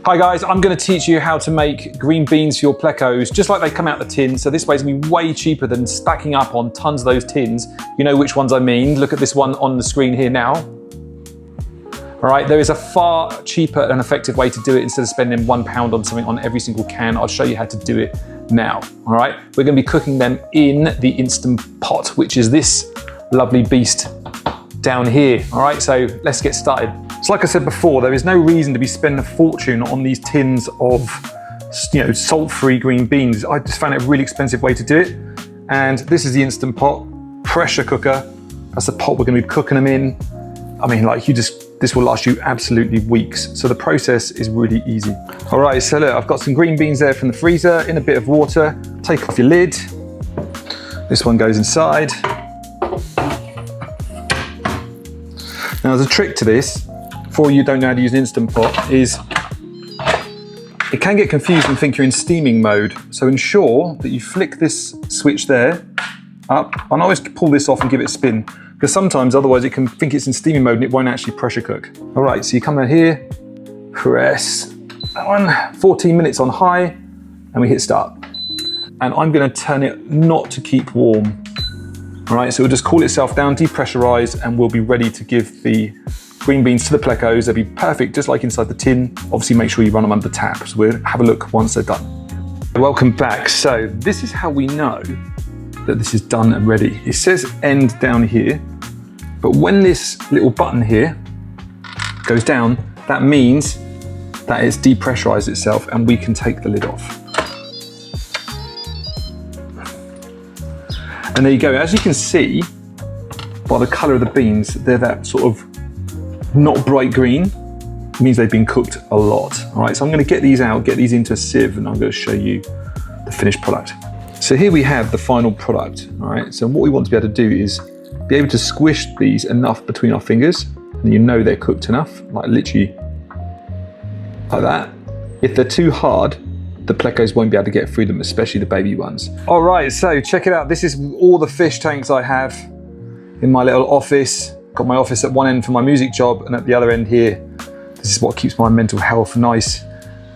Hi guys, I'm going to teach you how to make green beans for your Plecos, just like they come out the tin. So this way it's going to be way cheaper than stacking up on tons of those tins. You know which ones I mean. Look at this one on the screen here now. All right, there is a far cheaper and effective way to do it instead of spending £1 on something on every single can. I'll show you how to do it now. All right, we're going to be cooking them in the Instant Pot, which is this lovely beast down here. All right, so let's get started. So like I said before, there is no reason to be spending a fortune on these tins of, salt-free green beans. I just found it a really expensive way to do it. And this is the Instant Pot, pressure cooker. That's the pot we're going to be cooking them in. I mean, this will last you absolutely weeks. So the process is really easy. All right, so look, I've got some green beans there from the freezer in a bit of water. Take off your lid. This one goes inside. Now there's a trick to this. For you don't know how to use an Instant Pot, is it can get confused and think you're in steaming mode. So ensure that you flick this switch there up, and always pull this off and give it a spin, because sometimes otherwise it can think it's in steaming mode and it won't actually pressure cook. All right, so you come in here, press that one, 14 minutes on high, and we hit start. And I'm gonna turn it not to keep warm. All right, so it'll just cool itself down, depressurize, and we'll be ready to give the green beans to the Plecos. They'll be perfect, just like inside the tin. Obviously, make sure you run them under the tap. So we'll have a look once they're done. Welcome back. So this is how we know that this is done and ready. It says end down here, but when this little button here goes down, that means that it's depressurized itself and we can take the lid off. And there you go. As you can see by the color of the beans, they're that sort of not bright green. It means they've been cooked a lot. All right, so I'm going to get these out, get these into a sieve, and I'm going to show you the finished product. So here we have the final product. All right, so what we want to be able to do is be able to squish these enough between our fingers, and you know they're cooked enough, like literally like that. If they're too hard, the Plecos won't be able to get through them, especially the baby ones. All right, so check it out. This is all the fish tanks I have in my little office. Got my office at one end for my music job, and at the other end here, this is what keeps my mental health nice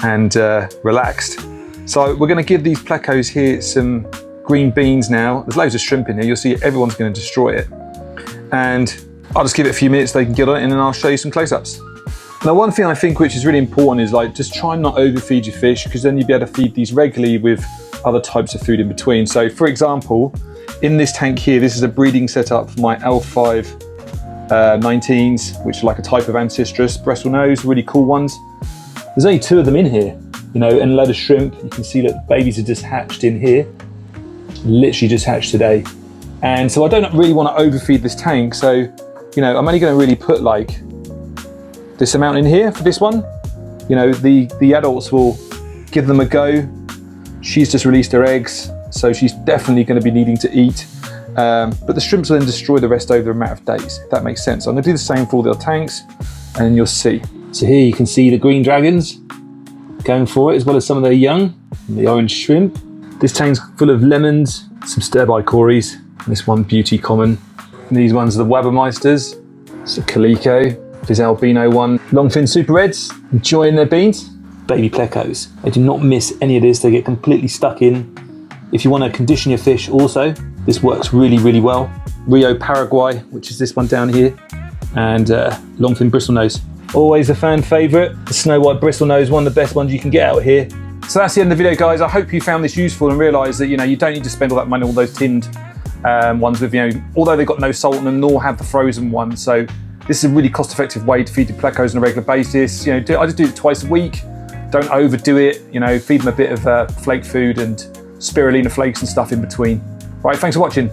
and relaxed. So we're going to give these Plecos here some green beans now. There's loads of shrimp in here. You'll see everyone's going to destroy it. And I'll just give it a few minutes so they can get on it, and then I'll show you some close-ups. Now, one thing I think which is really important is just try and not overfeed your fish, because then you'll be able to feed these regularly with other types of food in between. So for example, in this tank here, this is a breeding setup for my L5 19s, which are like a type of Ancistrus, Bristlenose, really cool ones. There's only 2 of them in here, and a load of shrimp. You can see that the babies are just hatched in here, literally just hatched today. And so I don't really want to overfeed this tank, so I'm only going to really put like this amount in here for this one. The adults will give them a go. She's just released her eggs, so she's definitely going to be needing to eat. But the shrimps will then destroy the rest over a matter of days, if that makes sense. So I'm going to do the same for all the other tanks, and you'll see. So here you can see the green dragons going for it, as well as some of their young, and the orange shrimp. This tank's full of lemons, some stir-by cories, and this one beauty common. And these ones are the Wabbermeisters. It's a Pleco, this albino one. Longfin super reds, enjoying their beans. Baby Plecos. They do not miss any of this. They get completely stuck in. If you want to condition your fish also, this works really, really well. Rio Paraguay, which is this one down here, and Longfin Bristlenose. Always a fan favourite. The Snow White Bristlenose, one of the best ones you can get out here. So that's the end of the video, guys. I hope you found this useful and realised that you don't need to spend all that money on all those tinned ones with, although they've got no salt in them, nor have the frozen ones. So this is a really cost-effective way to feed the Plecos on a regular basis. I just do it twice a week. Don't overdo it. Feed them a bit of flake food and spirulina flakes and stuff in between. Right, thanks for watching.